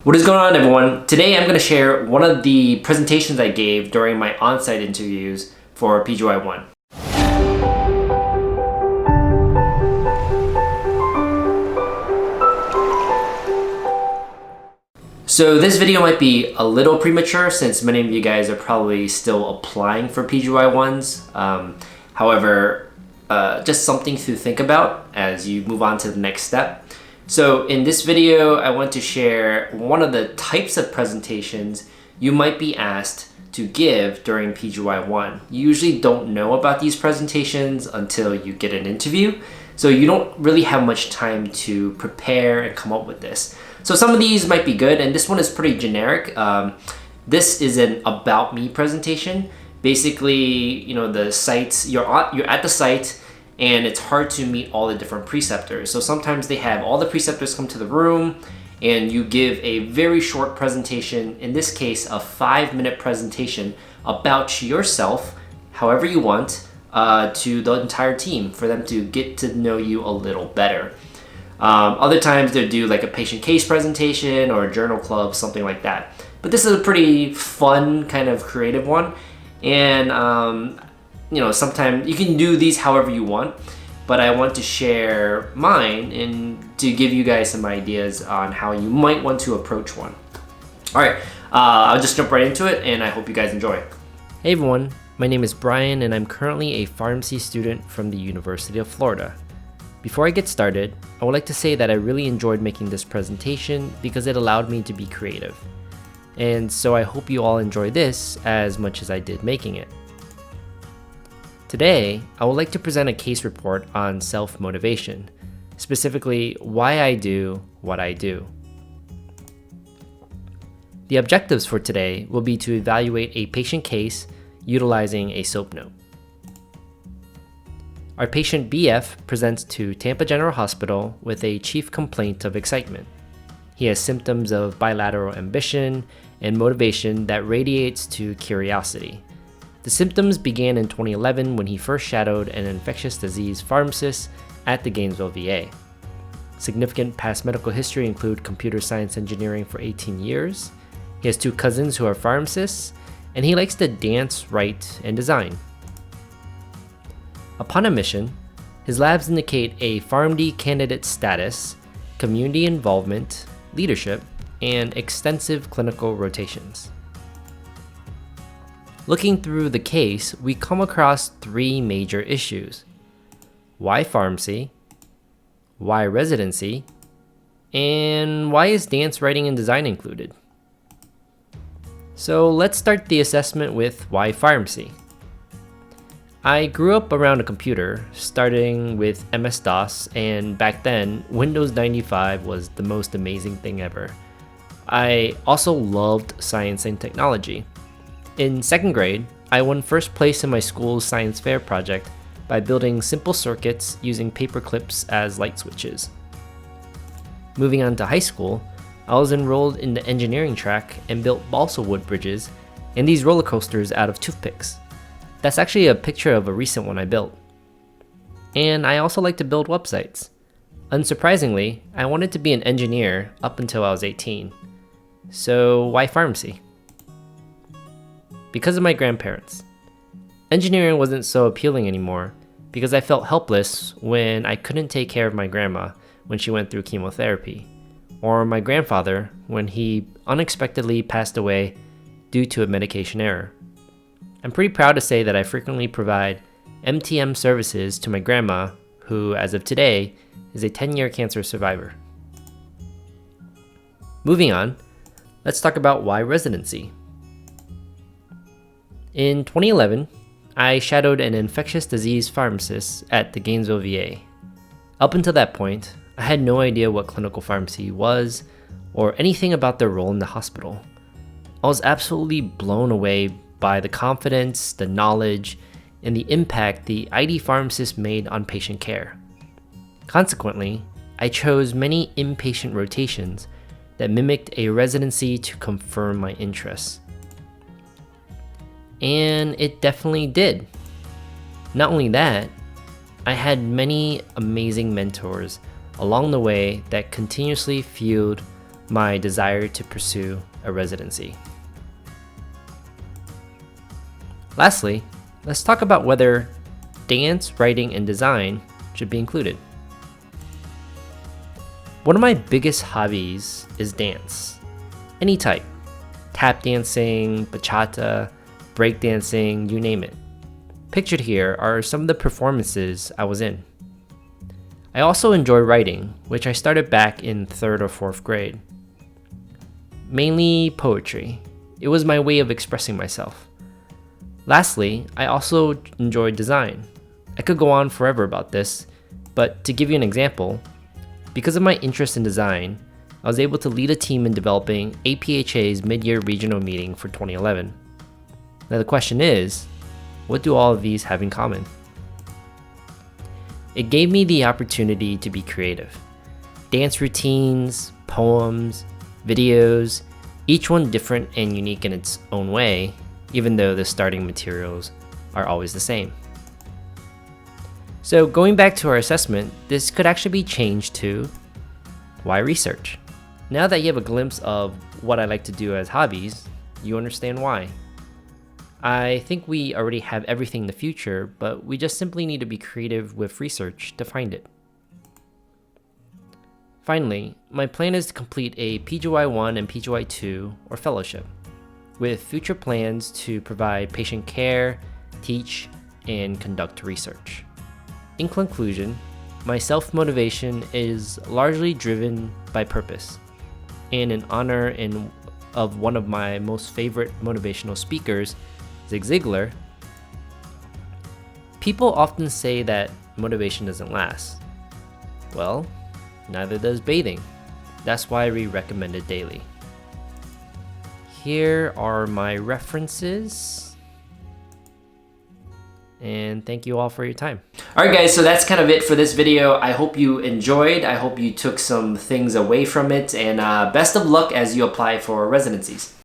What is going on, everyone? Today I'm going to share one of the presentations I gave during my on-site interviews for PGY-1. So this video might be a little premature since many of you guys are probably still applying for PGY-1s. However, just something to think about as you move on to the next step. So in this video, I want to share one of the types of presentations you might be asked to give during PGY-1. You usually don't know about these presentations until you get an interview, so you don't really have much time to prepare and come up with this. So some of these might be good, and this one is pretty generic. This is an about me presentation. Basically, the sites, you're at the site, and it's hard to meet all the different preceptors. So sometimes they have all the preceptors come to the room and you give a very short presentation, in this case a 5-minute presentation about yourself, however you want, to the entire team for them to get to know you a little better. Other times they'll do like a patient case presentation or a journal club, something like that. But this is a pretty fun kind of creative one, and sometimes you can do these however you want, but I want to share mine and to give you guys some ideas on how you might want to approach one. All right, I'll just jump right into it, and I hope you guys enjoy. Hey everyone, my name is Brian, and I'm currently a pharmacy student from the University of Florida. Before I get started, I would like to say that I really enjoyed making this presentation because it allowed me to be creative. And so I hope you all enjoy this as much as I did making it. Today, I would like to present a case report on self-motivation, specifically why I do what I do. The objectives for today will be to evaluate a patient case utilizing a SOAP note. Our patient BF presents to Tampa General Hospital with a chief complaint of excitement. He has symptoms of bilateral ambition and motivation that radiates to curiosity. The symptoms began in 2011 when he first shadowed an infectious disease pharmacist at the Gainesville VA. Significant past medical history include computer science engineering for 18 years. He has 2 cousins who are pharmacists, and he likes to dance, write, and design. Upon admission, his labs indicate a PharmD candidate status, community involvement, leadership, and extensive clinical rotations. Looking through the case, we come across 3 major issues. Why pharmacy? Why residency? And why is dance, writing, and design included? So let's start the assessment with why pharmacy. I grew up around a computer, starting with MS-DOS, and back then, Windows 95 was the most amazing thing ever. I also loved science and technology. In 2nd grade, I won first place in my school's science fair project by building simple circuits using paper clips as light switches. Moving on to high school, I was enrolled in the engineering track and built balsa wood bridges and these roller coasters out of toothpicks. That's actually a picture of a recent one I built. And I also like to build websites. Unsurprisingly, I wanted to be an engineer up until I was 18. So why pharmacy? Because of my grandparents. Engineering wasn't so appealing anymore because I felt helpless when I couldn't take care of my grandma when she went through chemotherapy, or my grandfather when he unexpectedly passed away due to a medication error. I'm pretty proud to say that I frequently provide MTM services to my grandma, who as of today is a 10-year cancer survivor. Moving on, let's talk about why residency. In 2011, I shadowed an infectious disease pharmacist at the Gainesville VA. Up until that point, I had no idea what clinical pharmacy was or anything about their role in the hospital. I was absolutely blown away by the confidence, the knowledge, and the impact the ID pharmacist made on patient care. Consequently, I chose many inpatient rotations that mimicked a residency to confirm my interests. And it definitely did. Not only that, I had many amazing mentors along the way that continuously fueled my desire to pursue a residency. Lastly, let's talk about whether dance, writing, and design should be included. One of my biggest hobbies is dance, any type. Tap dancing, bachata, breakdancing, you name it. Pictured here are some of the performances I was in. I also enjoy writing, which I started back in 3rd or 4th grade. Mainly poetry. It was my way of expressing myself. Lastly, I also enjoy design. I could go on forever about this, but to give you an example, because of my interest in design, I was able to lead a team in developing APHA's mid-year regional meeting for 2011. Now the question is, what do all of these have in common? It gave me the opportunity to be creative. Dance routines, poems, videos, each one different and unique in its own way, even though the starting materials are always the same. So going back to our assessment, this could actually be changed to why research? Now that you have a glimpse of what I like to do as hobbies, you understand why. I think we already have everything in the future, but we just simply need to be creative with research to find it. Finally, my plan is to complete a PGY-1 and PGY-2 or fellowship, with future plans to provide patient care, teach, and conduct research. In conclusion, my self-motivation is largely driven by purpose, and in honor of one of my most favorite motivational speakers, Zig Ziglar. People often say that motivation doesn't last. Well, neither does bathing. That's why we recommend it daily. Here are my references. And thank you all for your time. Alright guys, so that's kind of it for this video. I hope you enjoyed. I hope you took some things away from it. And best of luck as you apply for residencies.